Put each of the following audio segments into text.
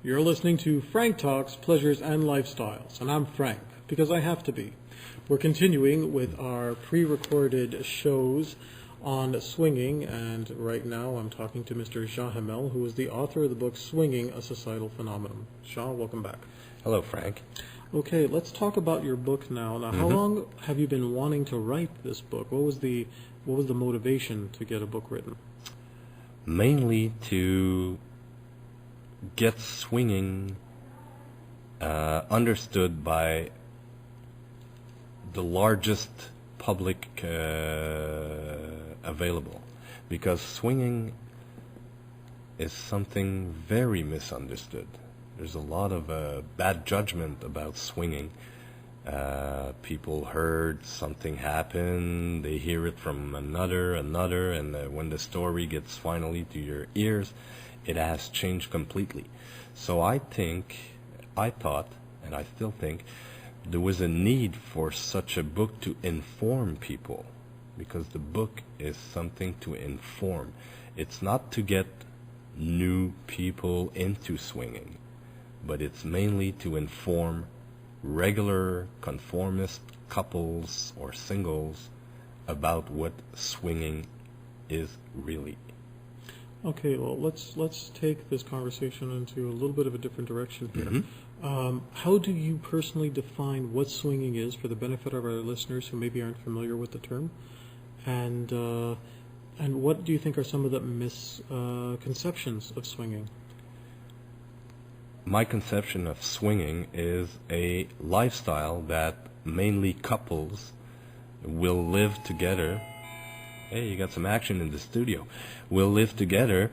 You're listening to Frank Talks, Pleasures, and Lifestyles, and I'm Frank, because I have to be. We're continuing with our pre-recorded shows on swinging, and right now I'm talking to Mr. Hamel, who is the author of the book Swinging, a Societal Phenomenon. Jean, welcome back. Hello, Frank. Okay, let's talk about your book now. Now, how long have you been wanting to write this book? What was the motivation to get a book written? Mainly to get swinging understood by the largest public available, because swinging is something very misunderstood. There's a lot of bad judgment about swinging. People heard something happen, they hear it from another, and when the story gets finally to your ears, it has changed completely. So I thought, and I still think, there was a need for such a book to inform people, because the book is something to inform. It's not to get new people into swinging, but it's mainly to inform regular conformist couples or singles about what swinging is really. Okay, well, let's take this conversation into a little bit of a different direction here. How do you personally define what swinging is for the benefit of our listeners who maybe aren't familiar with the term? And what do you think are some of the misconceptions of swinging? My conception of swinging is a lifestyle that mainly couples will live together. Hey, you got some action in the studio. Will live together,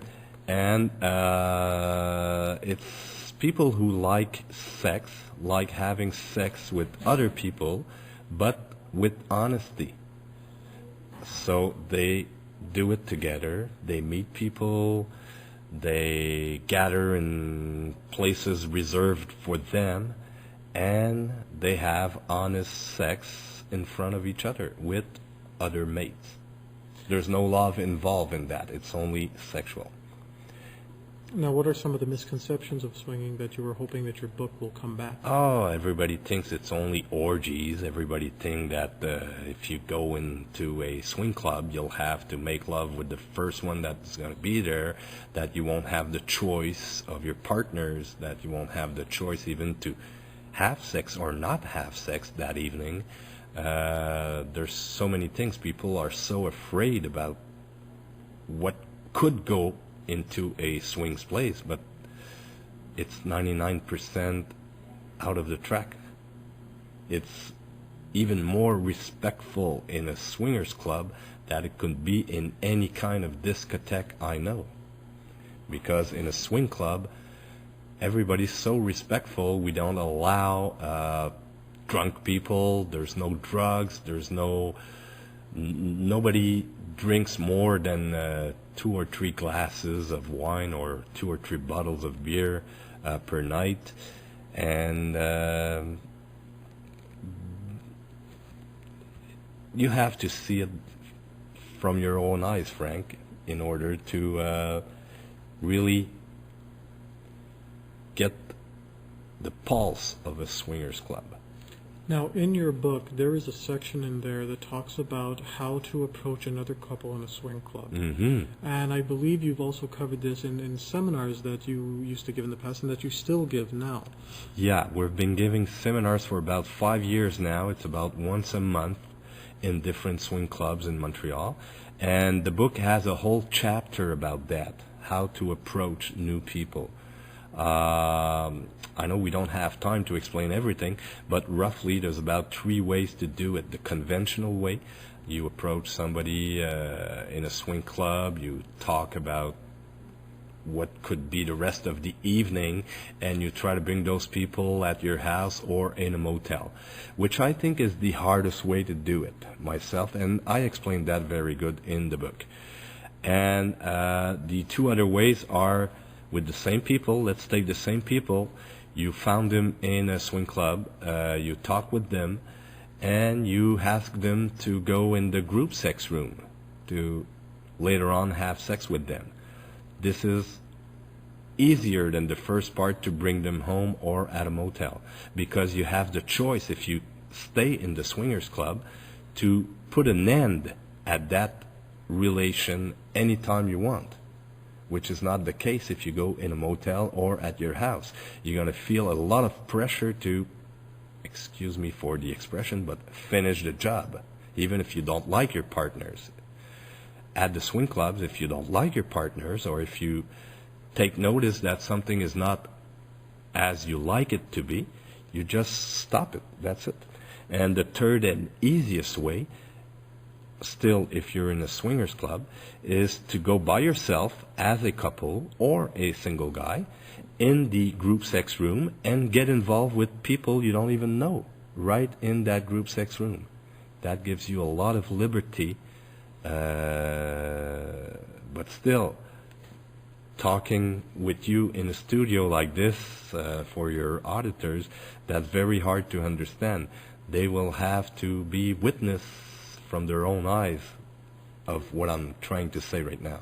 and it's people who like sex, like having sex with other people, but with honesty. So they do it together, they meet people, they gather in places reserved for them, and they have honest sex in front of each other with other mates. There's no love involved in that. It's only sexual. Now, what are some of the misconceptions of swinging that you were hoping that your book will come back? Oh, everybody thinks it's only orgies. Everybody thinks that if you go into a swing club, you'll have to make love with the first one that's going to be there, that you won't have the choice of your partners, that you won't have the choice even to have sex or not have sex that evening. There's so many things. People are so afraid about what could go into a swings place, but it's 99% out of the track. It's even more respectful in a swingers club that it could be in any kind of discotheque I know, because in a swing club everybody's so respectful. We don't allow drunk people. There's no drugs. There's nobody drinks more than 2 or 3 glasses of wine or 2 or 3 bottles of beer per night, and you have to see it from your own eyes, Frank, in order to really get the pulse of a swingers club. Now, in your book, there is a section in there that talks about how to approach another couple in a swing club. And I believe you've also covered this in seminars that you used to give in the past and that you still give now. Yeah, we've been giving seminars for about 5 years now. It's about once a month in different swing clubs in Montreal. And the book has a whole chapter about that, how to approach new people. I know we don't have time to explain everything, but roughly there's about 3 ways to do it. The conventional way, you approach somebody in a swing club, you talk about what could be the rest of the evening, and you try to bring those people at your house or in a motel, which I think is the hardest way to do it myself, and I explained that very good in the book. And the 2 other ways are with the same people. Let's take the same people. You found them in a swing club, you talk with them, and you ask them to go in the group sex room to later on have sex with them. This is easier than the first part to bring them home or at a motel, because you have the choice, if you stay in the swingers club, to put an end at that relation anytime you want, which is not the case if you go in a motel or at your house. You're going to feel a lot of pressure to, excuse me for the expression, but finish the job, even if you don't like your partners. At the swing clubs, if you don't like your partners, or if you take notice that something is not as you like it to be, you just stop it. That's it. And the third and easiest way, still if you're in a swingers club, is to go by yourself as a couple or a single guy in the group sex room and get involved with people you don't even know right in that group sex room. That gives you a lot of liberty, but still, talking with you in a studio like this for your auditors, that's very hard to understand. They will have to be witness from their own eyes of what I'm trying to say right now.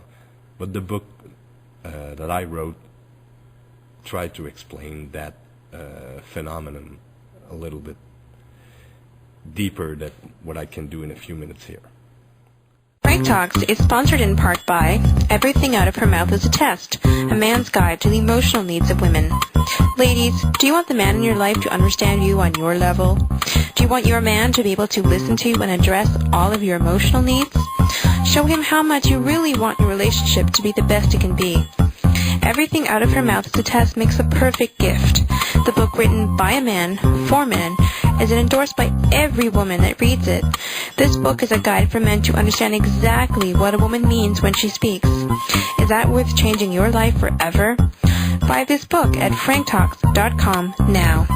But the book that I wrote tried to explain that phenomenon a little bit deeper than what I can do in a few minutes here. Frank Talks is sponsored in part by Everything Out of Her Mouth is a Test, a man's guide to the emotional needs of women. Ladies, do you want the man in your life to understand you on your level? Do you want your man to be able to listen to you and address all of your emotional needs? Show him how much you really want your relationship to be the best it can be. Everything Out of Her Mouth is a Test makes a perfect gift. The book, written by a man, for men, is endorsed by every woman that reads it. This book is a guide for men to understand exactly what a woman means when she speaks. Is that worth changing your life forever? Buy this book at franktalks.com now.